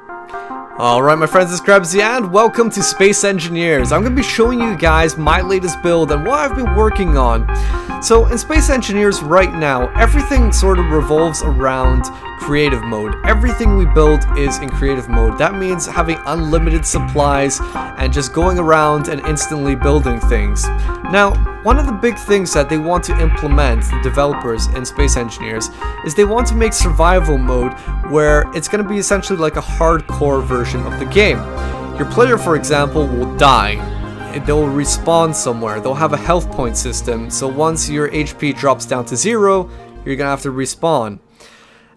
Alright my friends, it's Krebsy and welcome to Space Engineers. I'm going to be showing you guys my latest build and what I've been working on. So in Space Engineers right now, everything sort of revolves around creative mode. Everything we build is in creative mode. That means having unlimited supplies and just going around and instantly building things. Now, one of the big things that they want to implement, the developers in Space Engineers, is they want to make survival mode where it's going to be essentially like a hardcore version of the game. Your player, for example, will die. They'll respawn somewhere. They'll have a health point system, so once your HP drops down to 0, you're going to have to respawn.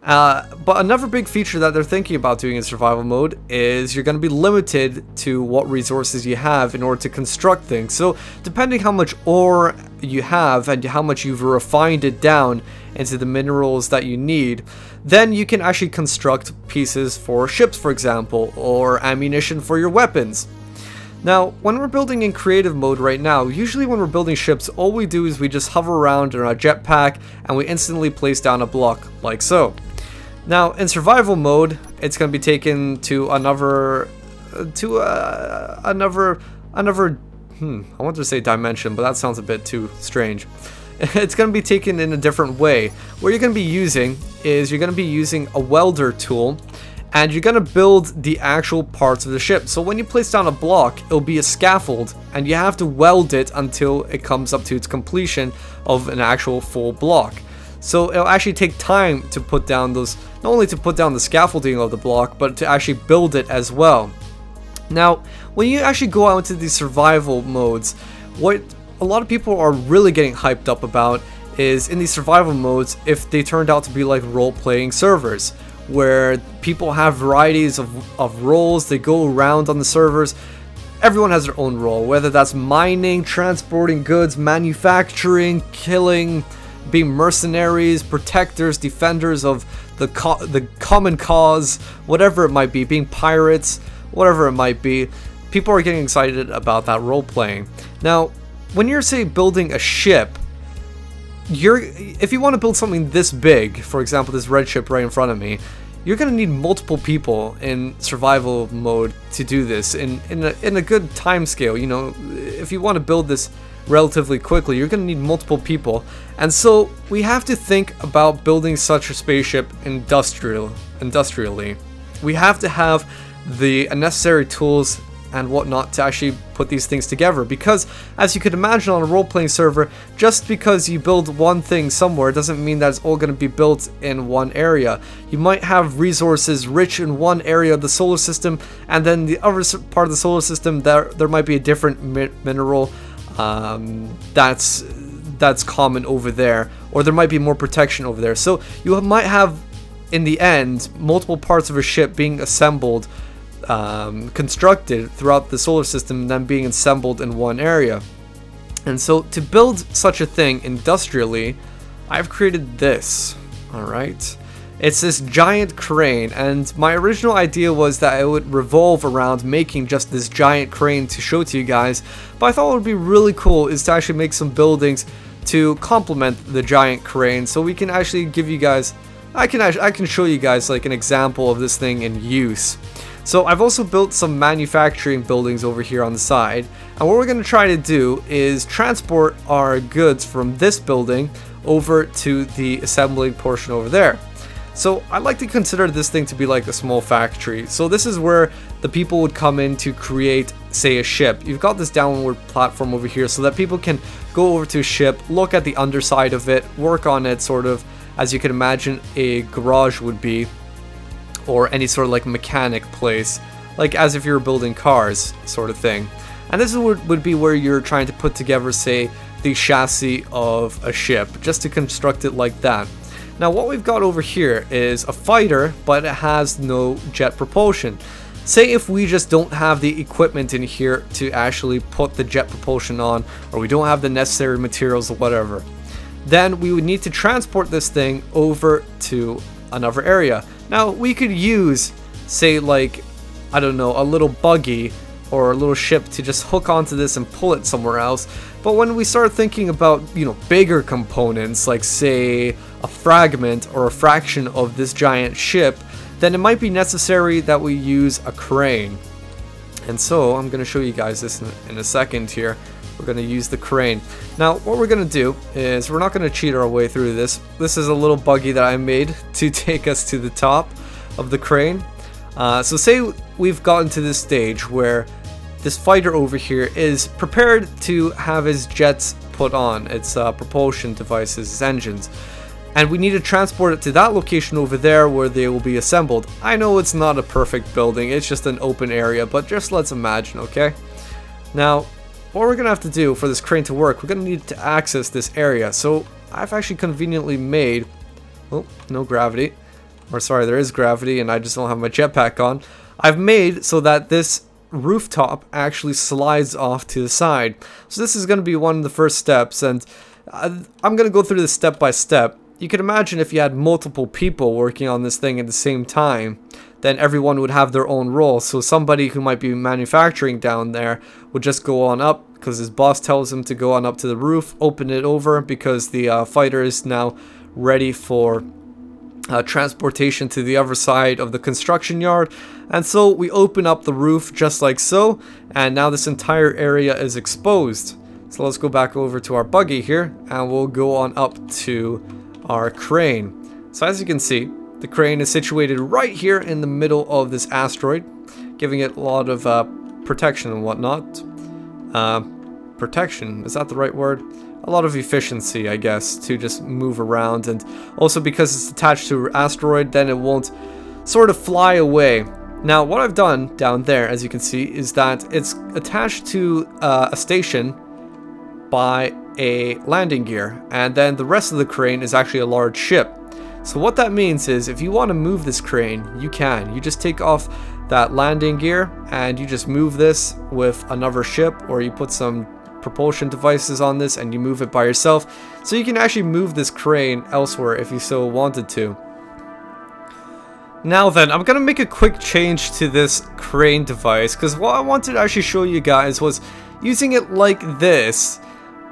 But another big feature that they're thinking about doing in survival mode is you're going to be limited to what resources you have in order to construct things. So depending how much ore you have and how much you've refined it down into the minerals that you need, then you can actually construct pieces for ships, for example, or ammunition for your weapons. Now, when we're building in creative mode right now, usually when we're building ships, all we do is we just hover around in our jetpack and we instantly place down a block, like so. Now, in survival mode, it's going to be taken to I wanted to say dimension, but that sounds a bit too strange. It's going to be taken in a different way. What you're going to be using is you're going to be using a welder tool, and you're going to build the actual parts of the ship. So when you place down a block, it'll be a scaffold, and you have to weld it until it comes up to its completion of an actual full block. So it'll actually take time to put down those, not only to put down the scaffolding of the block, but to actually build it as well. Now, when you actually go out into these survival modes, what a lot of people are really getting hyped up about is in these survival modes, if they turned out to be like role-playing servers, where people have varieties of roles, they go around on the servers. Everyone has their own role, whether that's mining, transporting goods, manufacturing, killing, being mercenaries, protectors, defenders of the common cause, whatever it might be, being pirates, whatever it might be. People are getting excited about that role-playing. Now, when you're, say, building a ship, if you want to build something this big, for example this red ship right in front of me, you're going to need multiple people in survival mode to do this in a good time scale. You know, if you want to build this relatively quickly, you're going to need multiple people, and so we have to think about building such a spaceship industrially. We have to have the necessary tools and whatnot to actually put these things together, because as you could imagine on a role-playing server, just because you build one thing somewhere doesn't mean that it's all going to be built in one area. You might have resources rich in one area of the solar system, and then the other part of the solar system there might be a different mineral that's common over there, or there might be more protection over there. So you might have, in the end, multiple parts of a ship being assembled, constructed throughout the solar system, and then being assembled in one area. And so to build such a thing industrially, I've created this. Alright, it's this giant crane, and my original idea was that it would revolve around making just this giant crane to show to you guys, but I thought what would be really cool is to actually make some buildings to complement the giant crane, so we can actually give you guys, I can show you guys like an example of this thing in use. So I've also built some manufacturing buildings over here on the side, and what we're going to try to do is transport our goods from this building over to the assembling portion over there. So I like to consider this thing to be like a small factory. So this is where the people would come in to create, say, a ship. You've got this downward platform over here so that people can go over to a ship, look at the underside of it, work on it, sort of as you can imagine a garage would be, or any sort of like mechanic place, like as if you were building cars sort of thing. And this would be where you're trying to put together, say, the chassis of a ship, just to construct it like that. Now what we've got over here is a fighter, but it has no jet propulsion. Say if we just don't have the equipment in here to actually put the jet propulsion on, or we don't have the necessary materials or whatever, then we would need to transport this thing over to another area. Now we could use, say, like, I don't know, a little buggy or a little ship to just hook onto this and pull it somewhere else. But when we start thinking about, you know, bigger components, like say a fragment or a fraction of this giant ship, then it might be necessary that we use a crane. And so I'm going to show you guys this in a second here. We're going to use the crane. Now what we're going to do is we're not going to cheat our way through this. This is a little buggy that I made to take us to the top of the crane. So say we've gotten to this stage where this fighter over here is prepared to have his jets put on, its propulsion devices, its engines. And we need to transport it to that location over there where they will be assembled. I know it's not a perfect building, it's just an open area, but just let's imagine, okay? Now, what we're going to have to do for this crane to work, we're going to need to access this area. So I've actually conveniently made, oh, no gravity, or sorry, there is gravity and I just don't have my jetpack on. I've made so that this rooftop actually slides off to the side. So this is going to be one of the first steps, and I'm going to go through this step by step. You can imagine if you had multiple people working on this thing at the same time, then everyone would have their own role. So somebody who might be manufacturing down there would just go on up because his boss tells him to go on up to the roof, open it over because the fighter is now ready for transportation to the other side of the construction yard. And so we open up the roof just like so, and now this entire area is exposed. So let's go back over to our buggy here and we'll go on up to our crane. So as you can see, the crane is situated right here in the middle of this asteroid, giving it a lot of protection and whatnot. Protection, is that the right word? A lot of efficiency, I guess, to just move around, and also because it's attached to an asteroid, then it won't sort of fly away. Now what I've done down there, as you can see, is that it's attached to a station by a landing gear, and then the rest of the crane is actually a large ship. So what that means is if you want to move this crane, you can. You just take off that landing gear and you just move this with another ship, or you put some propulsion devices on this and you move it by yourself. So you can actually move this crane elsewhere if you so wanted to. Now then, I'm gonna make a quick change to this crane device, because what I wanted to actually show you guys was using it like this.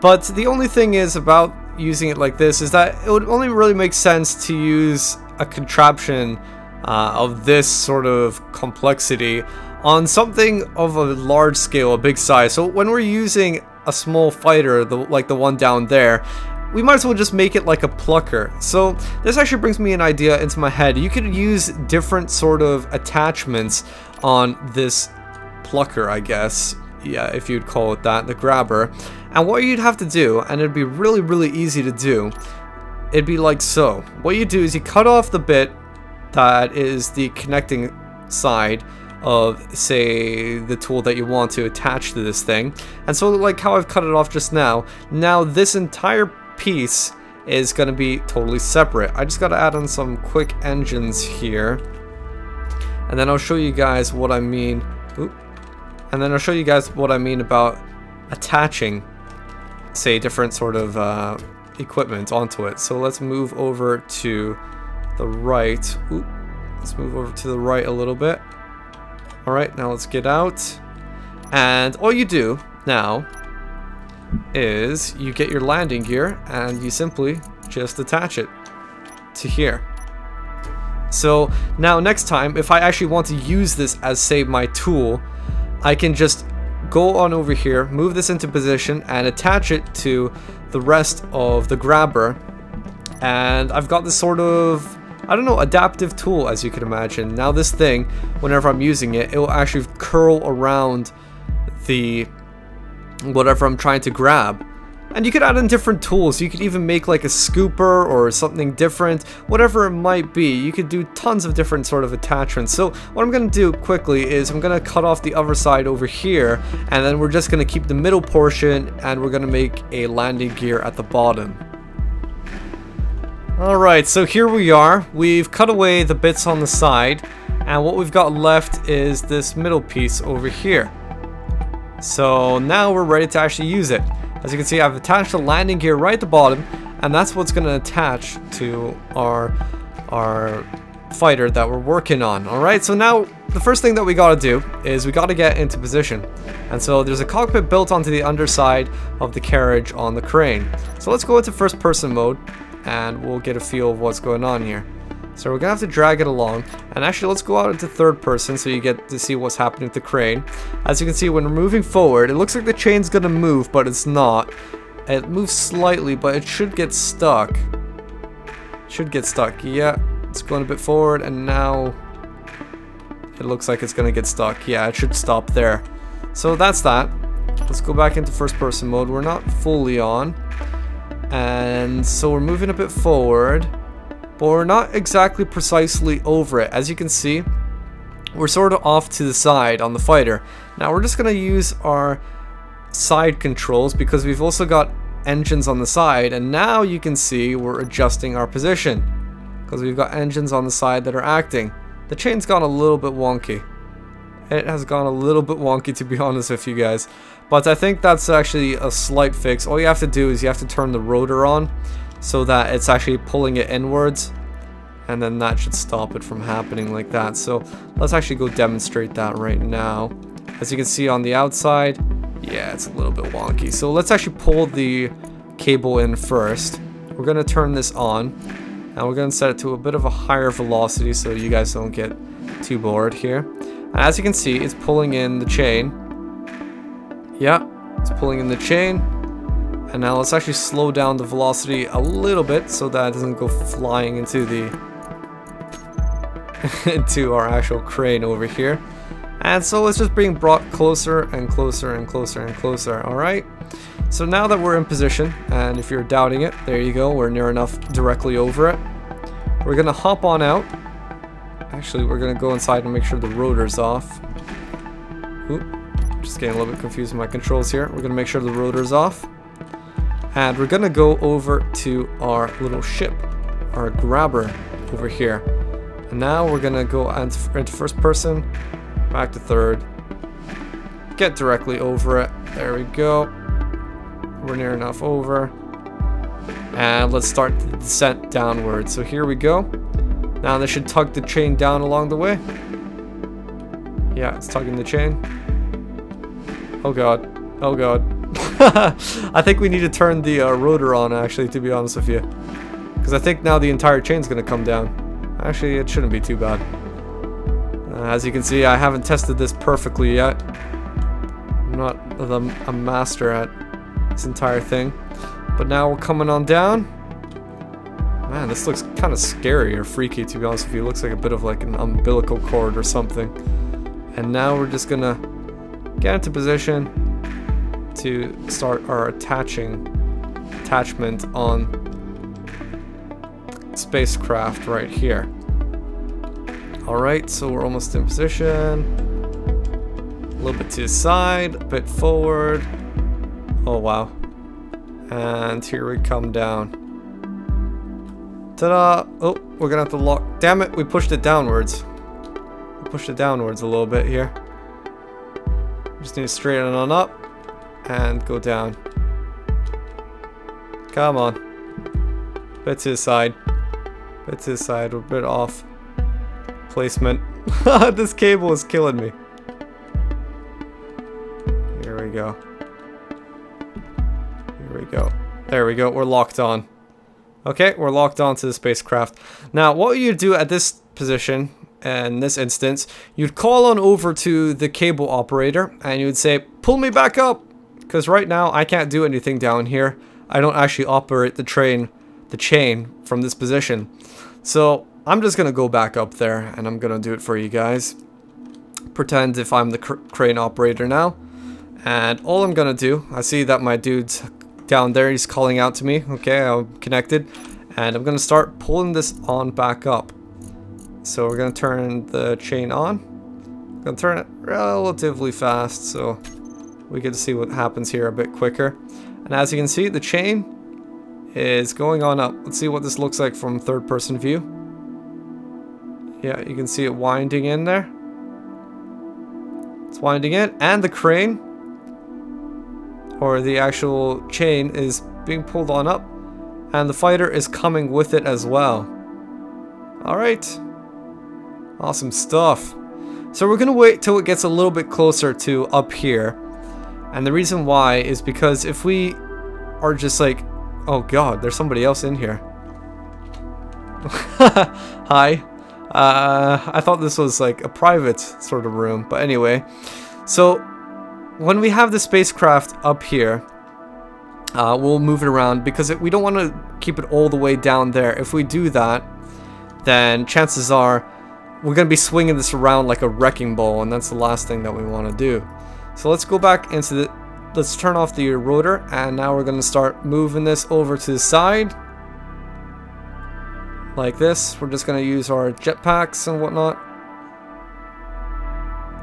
But the only thing is about using it like this is that it would only really make sense to use a contraption of this sort of complexity on something of a large scale, a big size. So when we're using a small fighter, like the one down there, we might as well just make it like a plucker. So this actually brings me an idea into my head. You could use different sort of attachments on this plucker, I guess. Yeah, if you'd call it that, the grabber. And what you'd have to do, and it'd be really, really easy to do, it'd be like so. What you do is you cut off the bit that is the connecting side of, say, the tool that you want to attach to this thing. And so like how I've cut it off just now, now this entire piece is going to be totally separate. I just got to add on some quick engines here, and then I'll show you guys what I mean. Oop. And then I'll show you guys what I mean about attaching, say, different sort of equipment onto it. So let's move over to the right. Oop. Let's move over to the right a little bit. Alright, now let's get out. And all you do now is you get your landing gear and you simply just attach it to here. So now next time, if I actually want to use this as, say, my tool, I can just go on over here, move this into position, and attach it to the rest of the grabber. And I've got this sort of, I don't know, adaptive tool, as you can imagine. Now this thing, whenever I'm using it, it will actually curl around the whatever I'm trying to grab. And you could add in different tools. You could even make like a scooper or something different, whatever it might be. You could do tons of different sort of attachments. So what I'm going to do quickly is I'm going to cut off the other side over here, and then we're just going to keep the middle portion, and we're going to make a landing gear at the bottom. Alright, so here we are. We've cut away the bits on the side, and what we've got left is this middle piece over here. So now we're ready to actually use it. As you can see, I've attached the landing gear right at the bottom, and that's what's going to attach to our fighter that we're working on. Alright, so now the first thing that we got to do is we got to get into position. And so there's a cockpit built onto the underside of the carriage on the crane. So let's go into first person mode, and we'll get a feel of what's going on here. So we're gonna have to drag it along. And actually, let's go out into third person so you get to see what's happening with the crane. As you can see, when we're moving forward, it looks like the chain's gonna move, but it's not. It moves slightly, but it should get stuck. Should get stuck. Yeah, it's going a bit forward, and now it looks like it's gonna get stuck. Yeah, it should stop there. So that's that. Let's go back into first person mode. We're not fully on. And so we're moving a bit forward, but we're not exactly precisely over it. As you can see, we're sort of off to the side on the fighter. Now we're just going to use our side controls because we've also got engines on the side, and now you can see we're adjusting our position because we've got engines on the side that are acting. The chain's gone a little bit wonky. It has gone a little bit wonky, to be honest with you guys. But I think that's actually a slight fix. All you have to do is you have to turn the rotor on so that it's actually pulling it inwards. And then that should stop it from happening like that. So let's actually go demonstrate that right now. As you can see on the outside, yeah, it's a little bit wonky. So let's actually pull the cable in first. We're going to turn this on. And we're going to set it to a bit of a higher velocity so you guys don't get too bored here. And as you can see, it's pulling in the chain. Yeah, it's pulling in the chain. And now let's actually slow down the velocity a little bit so that it doesn't go flying into the into our actual crane over here. And so it's just being brought closer and closer and closer and closer. Alright, so now that we're in position, and if you're doubting it, there you go, we're near enough directly over it. We're gonna hop on out. Actually, we're gonna go inside and make sure the rotor's off. Oop, just getting a little bit confused with my controls here. We're gonna make sure the rotor's off. And we're gonna go over to our little ship, our grabber over here. And now we're gonna go into first person, back to third, get directly over it. There we go. We're near enough over. And let's start the descent downward. So here we go. Now this should tug the chain down along the way. Yeah, it's tugging the chain. Oh god. Oh god. I think we need to turn the rotor on, actually, to be honest with you. Because I think now the entire chain's going to come down. Actually, it shouldn't be too bad. As you can see, I haven't tested this perfectly yet. I'm not a master at this entire thing. But now we're coming on down. Man, this looks kind of scary or freaky, to be honest with you. It looks like a bit of like an umbilical cord or something. And now we're just going to get into position to start our attachment on spacecraft right here. Alright, so we're almost in position. A little bit to the side, a bit forward. Oh wow. And here we come down. Ta-da! Oh, we're gonna have to lock. Damn it, we pushed it downwards. We pushed it downwards a little bit here. Just need to straighten on up and go down. Come on. Bit to the side. Bit to the side. We're a bit off placement. This cable is killing me. Here we go. Here we go. There we go. We're locked on. Okay, we're locked on to the spacecraft. Now, what you do at this position, in this instance, you'd call on over to the cable operator and you would say, pull me back up, because right now I can't do anything down here. I don't actually operate the chain from this position. So I'm just gonna go back up there and I'm gonna do it for you guys. Pretend if I'm the crane operator now. And all I'm gonna do, I see that my dude's down there, he's calling out to me. Okay, I'm connected. And I'm gonna start pulling this on back up. So we're gonna turn the chain on. I'm gonna turn it relatively fast so we get to see what happens here a bit quicker. And as you can see, the chain is going on up. Let's see what this looks like from third person view. Yeah, you can see it winding in there. It's winding in, and the crane, or the actual chain, is being pulled on up, and the fighter is coming with it as well. Alright. Awesome stuff. So we're gonna wait till it gets a little bit closer to up here. And the reason why is because if we are just like, oh god, there's somebody else in here. Hi. I thought this was like a private sort of room, but anyway. So when we have the spacecraft up here, we'll move it around because we don't want to keep it all the way down there. If we do that, then chances are we're going to be swinging this around like a wrecking ball, and that's the last thing that we want to do. So let's go back into the... Let's turn off the rotor, and now we're going to start moving this over to the side. Like this. We're just going to use our jetpacks and whatnot.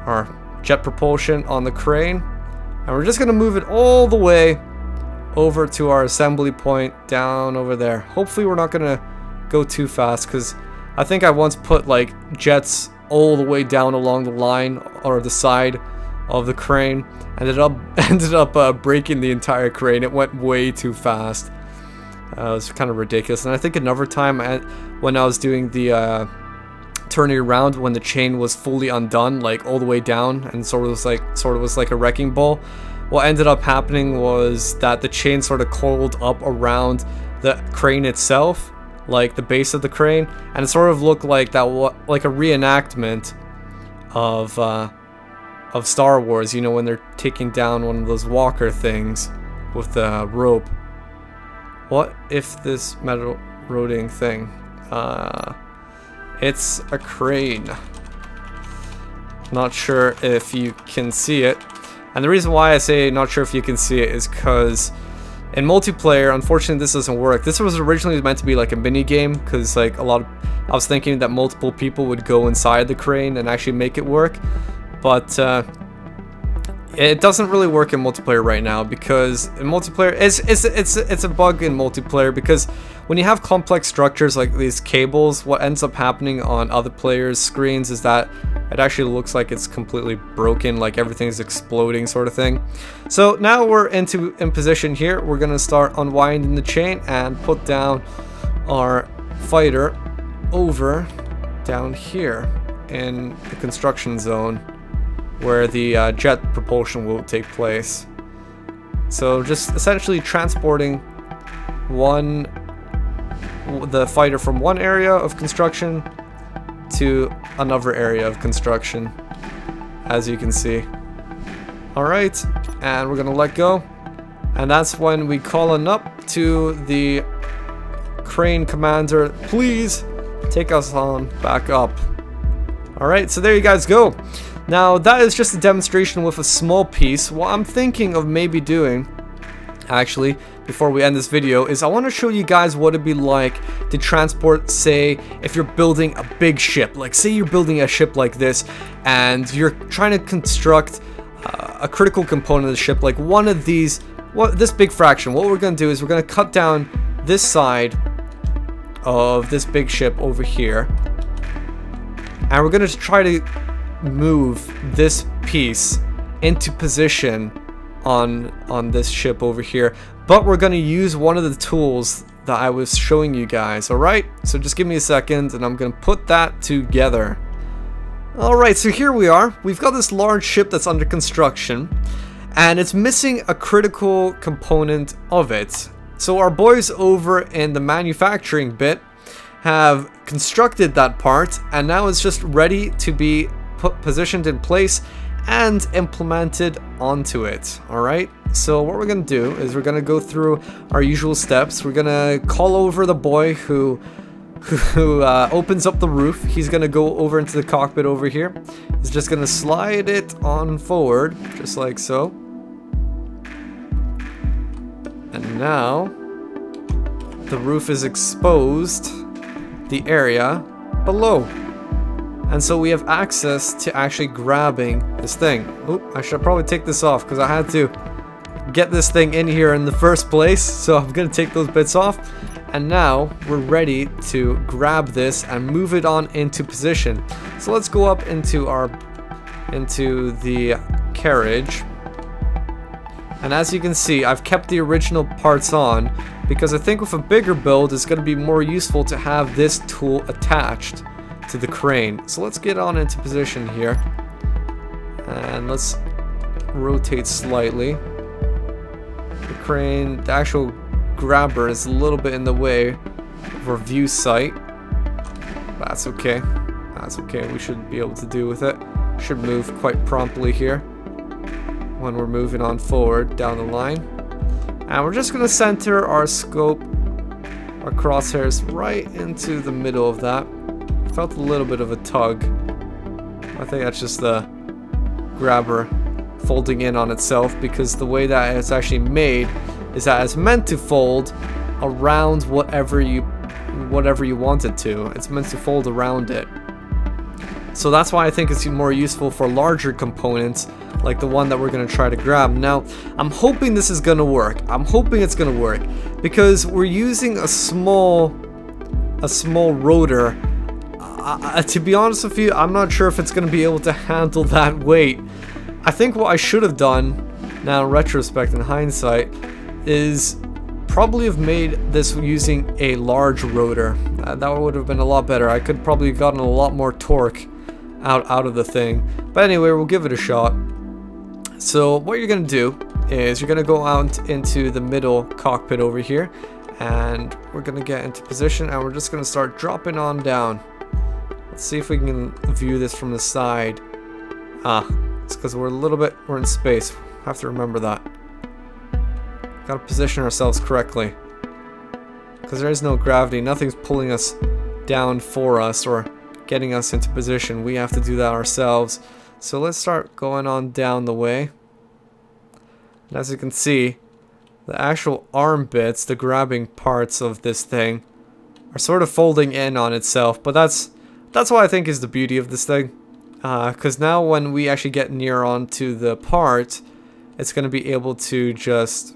Our jet propulsion on the crane. And we're just going to move it all the way over to our assembly point down over there. Hopefully we're not going to go too fast, because I think I once put like jets all the way down along the line or the side of the crane. Ended up breaking the entire crane. It went way too fast. It was kind of ridiculous. And I think another time when I was doing the turning around, when the chain was fully undone, like all the way down, and sort of was like a wrecking ball. What ended up happening was that the chain sort of coiled up around the crane itself, like the base of the crane, and it sort of looked like that, like a reenactment of Star Wars, you know, when they're taking down one of those walker things with the rope. What if this metal rotating thing? It's a crane. Not sure if you can see it. And the reason why I say not sure if you can see it is because in multiplayer, unfortunately, this doesn't work. This was originally meant to be like a mini game, because like I was thinking that multiple people would go inside the crane and actually make it work. But it doesn't really work in multiplayer right now, because in multiplayer it's a bug in multiplayer, because when you have complex structures like these cables, what ends up happening on other players' screens is that it actually looks like it's completely broken, like everything's exploding sort of thing. So now we're in position here. We're gonna start unwinding the chain and put down our fighter over down here in the construction zone, where the jet propulsion will take place. So just essentially transporting the fighter from one area of construction to another area of construction, as you can see. Alright, and we're gonna let go, and that's when we call on up to the crane commander. Please take us on back up. Alright, so there you guys go. Now that is just a demonstration with a small piece. What I'm thinking of maybe doing, actually, before we end this video, is I want to show you guys what it'd be like to transport, say, if you're building a big ship. Like, say you're building a ship like this, and you're trying to construct a critical component of the ship, like one of these, this big fraction. What we're going to do is we're going to cut down this side of this big ship over here, and we're going to try to move this piece into position on this ship over here, but we're going to use one of the tools that I was showing you guys. Alright, so just give me a second and I'm going to put that together. Alright, so here we are. We've got this large ship that's under construction, and it's missing a critical component of it. So our boys over in the manufacturing bit have constructed that part, and now it's just ready to be positioned in place and implemented onto it. Alright, so what we're gonna do is we're gonna go through our usual steps. We're gonna call over the boy who opens up the roof. He's gonna go over into the cockpit over here. He's just gonna slide it on forward, just like so. And now the roof is exposed, the area below. And so we have access to actually grabbing this thing. Oh, I should probably take this off because I had to get this thing in here in the first place. So I'm going to take those bits off. And now we're ready to grab this and move it on into position. So let's go up into the carriage. And as you can see, I've kept the original parts on because I think with a bigger build, it's going to be more useful to have this tool attached to the crane. So let's get on into position here, and let's rotate slightly. The crane, the actual grabber, is a little bit in the way of our view sight, That's okay. That's okay. We should be able to do with it. Should move quite promptly here when we're moving on forward down the line. And we're just going to center our scope, our crosshairs right into the middle of that. Felt a little bit of a tug. I think that's just the grabber folding in on itself, because the way that it's actually made is that it's meant to fold around whatever you want it to. It's meant to fold around it. So that's why I think it's more useful for larger components like the one that we're going to try to grab. Now, I'm hoping this is going to work. I'm hoping it's going to work because we're using a small rotor. To be honest with you, I'm not sure if it's going to be able to handle that weight. I think what I should have done, now in retrospect and hindsight, is probably have made this using a large rotor. That would have been a lot better. I could probably have gotten a lot more torque out of the thing. But anyway, we'll give it a shot. So what you're going to do is you're going to go out into the middle cockpit over here, and we're going to get into position, and we're just going to start dropping on down. Let's see if we can view this from the side. It's because we're in space. Have to remember that. Gotta position ourselves correctly, because there is no gravity. Nothing's pulling us down for us or getting us into position. We have to do that ourselves. So let's start going on down the way. And as you can see, the actual arm bits, the grabbing parts of this thing, are sort of folding in on itself. But that's what I think is the beauty of this thing. Because now when we actually get near onto the part, it's going to be able to just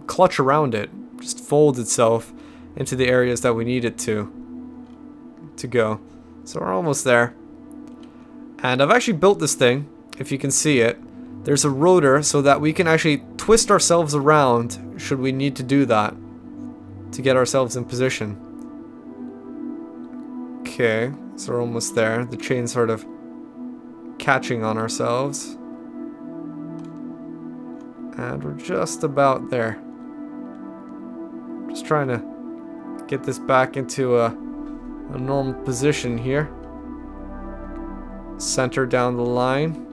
clutch around it, just fold itself into the areas that we need it to go. So we're almost there. And I've actually built this thing, if you can see it. There's a rotor so that we can actually twist ourselves around should we need to do that to get ourselves in position. Okay, so we're almost there. The chain's sort of catching on ourselves. And we're just about there. Just trying to get this back into a normal position here. Center down the line.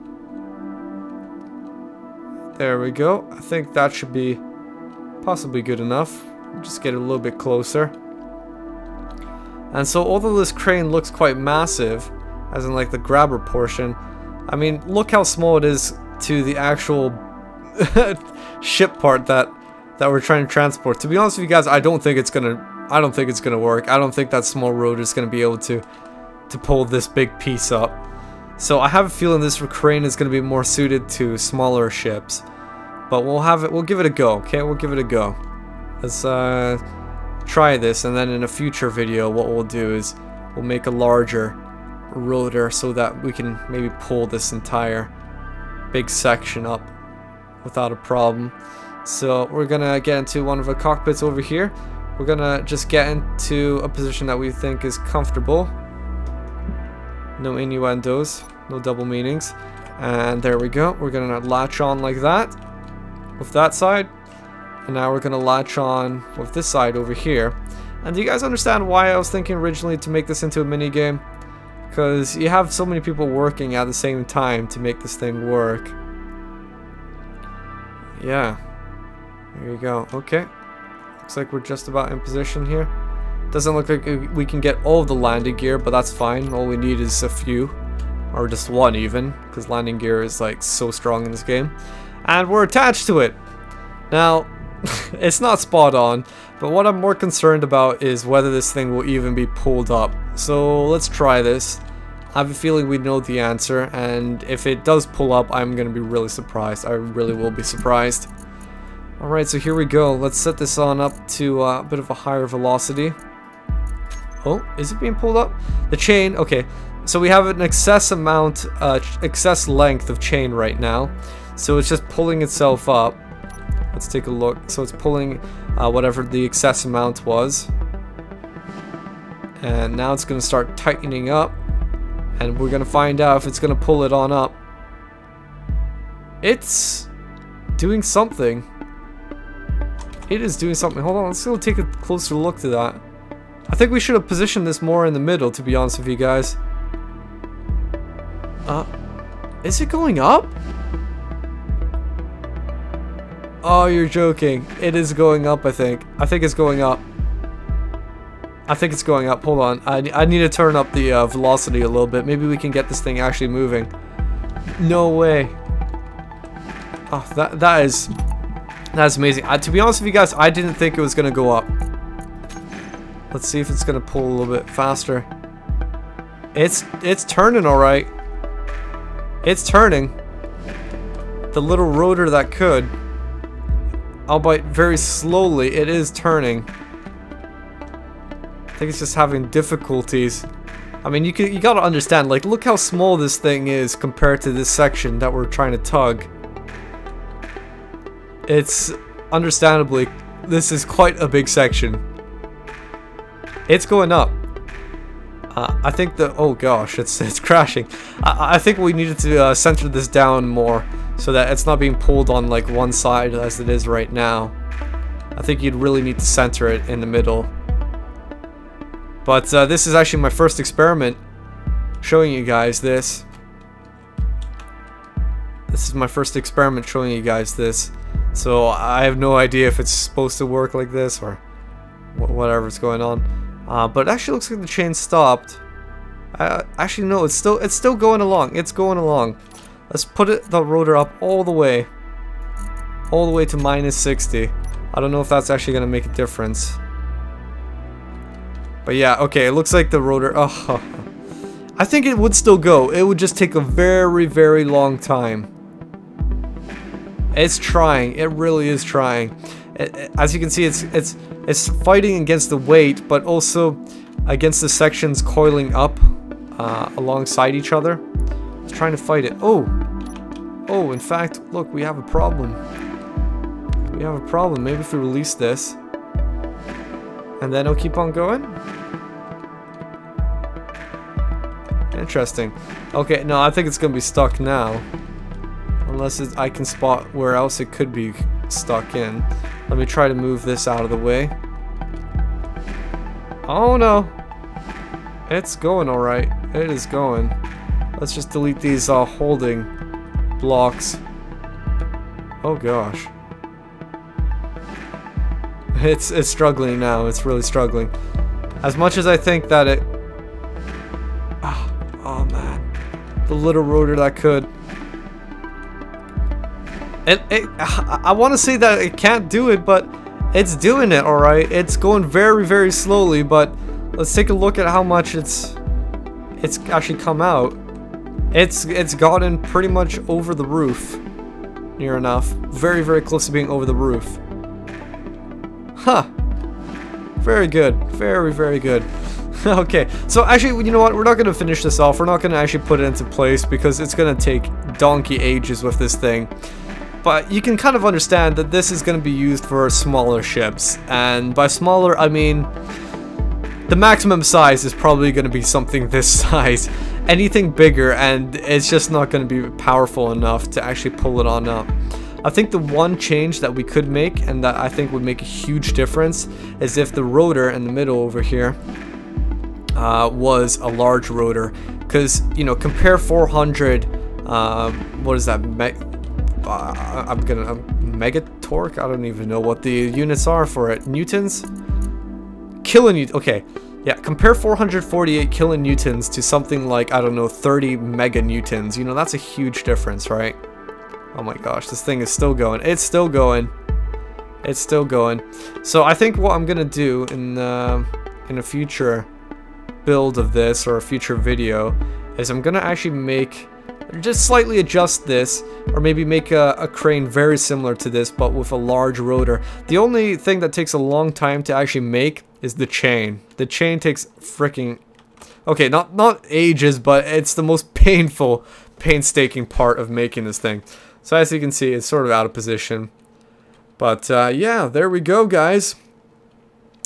There we go. I think that should be possibly good enough. Just get it a little bit closer. And so although this crane looks quite massive, as in like the grabber portion, I mean, look how small it is to the actual ship part that we're trying to transport. To be honest with you guys, I don't think it's gonna work. I don't think that small rotor is gonna be able to pull this big piece up. So I have a feeling this crane is gonna be more suited to smaller ships. But we'll give it a go, okay? We'll give it a go. Let's try this, and then in a future video what we'll do is we'll make a larger rotor so that we can maybe pull this entire big section up without a problem. So we're gonna get into one of the cockpits over here. We're gonna just get into a position that we think is comfortable. No innuendos, no double meanings. And there we go. We're gonna latch on like that with that side. And now we're gonna latch on with this side over here. And do you guys understand why I was thinking originally to make this into a mini game? Because you have so many people working at the same time to make this thing work. Yeah. There you go. Okay. Looks like we're just about in position here. Doesn't look like we can get all of the landing gear, but that's fine. All we need is a few. Or just one even. Because landing gear is like so strong in this game. And we're attached to it. Now, it's not spot on. But what I'm more concerned about is whether this thing will even be pulled up. So let's try this. I have a feeling we know the answer. And if it does pull up, I'm going to be really surprised. I really will be surprised. Alright, so here we go. Let's set this on up to a bit of a higher velocity. Oh, is it being pulled up? The chain, okay. So we have an excess amount, excess length of chain right now. So it's just pulling itself up. Let's take a look. So it's pulling whatever the excess amount was. And now it's going to start tightening up. And we're going to find out if it's going to pull it on up. It's doing something. It is doing something. Hold on, let's go take a closer look to that. I think we should have positioned this more in the middle, to be honest with you guys. Is it going up? Oh, you're joking. It is going up, I think. I think it's going up. I think it's going up. Hold on. I need to turn up the velocity a little bit. Maybe we can get this thing actually moving. No way. Oh, that's amazing. To be honest with you guys, I didn't think it was going to go up. Let's see if it's going to pull a little bit faster. It's turning all right. It's turning. The little rotor that could, albeit very slowly, it is turning. I think it's just having difficulties. I mean, you gotta understand, like, look how small this thing is compared to this section that we're trying to tug. It's, understandably, this is quite a big section. It's going up. I think oh gosh, it's crashing. I think we needed to center this down more so that it's not being pulled on like one side as it is right now. I think you'd really need to center it in the middle. But this is actually my first experiment showing you guys this. This is my first experiment showing you guys this. So I have no idea if it's supposed to work like this or whatever's going on. But it actually looks like the chain stopped. Actually no, it's still going along. It's going along. Let's put the rotor up all the way to -60. I don't know if that's actually gonna make a difference. But yeah, okay, it looks like the rotor, oh, I think it would still go. It would just take a very, very long time. It's trying. It really is trying. As you can see, it's fighting against the weight, but also against the sections coiling up alongside each other. It's trying to fight it. Oh, in fact, look, we have a problem. We have a problem. Maybe if we release this, and then it'll keep on going. Interesting. Okay, no, I think it's gonna be stuck now. Unless I can spot where else it could be stuck in. Let me try to move this out of the way. Oh no! It's going alright. It is going. Let's just delete these holding blocks. Oh gosh. It's struggling now. It's really struggling. As much as I think that it... Oh man. The little rotor that could... I want to say that it can't do it, but it's doing it alright. It's going very, very slowly, but let's take a look at how much it's actually come out. It's gotten pretty much over the roof. Near enough. Very, very close to being over the roof. Huh. Very good. Very, very good. Okay, so actually, you know what? We're not going to finish this off. We're not going to actually put it into place because it's going to take donkey ages with this thing. But you can kind of understand that this is going to be used for smaller ships. And by smaller, I mean the maximum size is probably going to be something this size. Anything bigger, and it's just not going to be powerful enough to actually pull it on up. I think the one change that we could make, and that I think would make a huge difference, is if the rotor in the middle over here was a large rotor. Because, you know, compare 400, what is that, megatorque? I don't even know what the units are for it. Newtons? Kilonewtons, okay. Yeah, compare 448 kilonewtons to something like, I don't know, 30 meganewtons. You know, that's a huge difference, right? Oh my gosh, this thing is still going. It's still going. It's still going. So I think what I'm gonna do in a future build of this, or a future video, is I'm gonna actually just slightly adjust this, or maybe make a crane very similar to this, but with a large rotor. The only thing that takes a long time to actually make is the chain. The chain takes freaking... Okay, not ages, but it's the most painstaking part of making this thing. So as you can see, it's sort of out of position. But yeah, there we go, guys.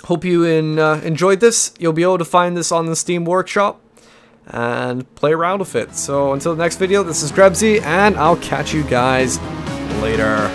Hope you enjoyed this. You'll be able to find this on the Steam Workshop and play around with it. So until the next video, this is Drebzy, and I'll catch you guys later.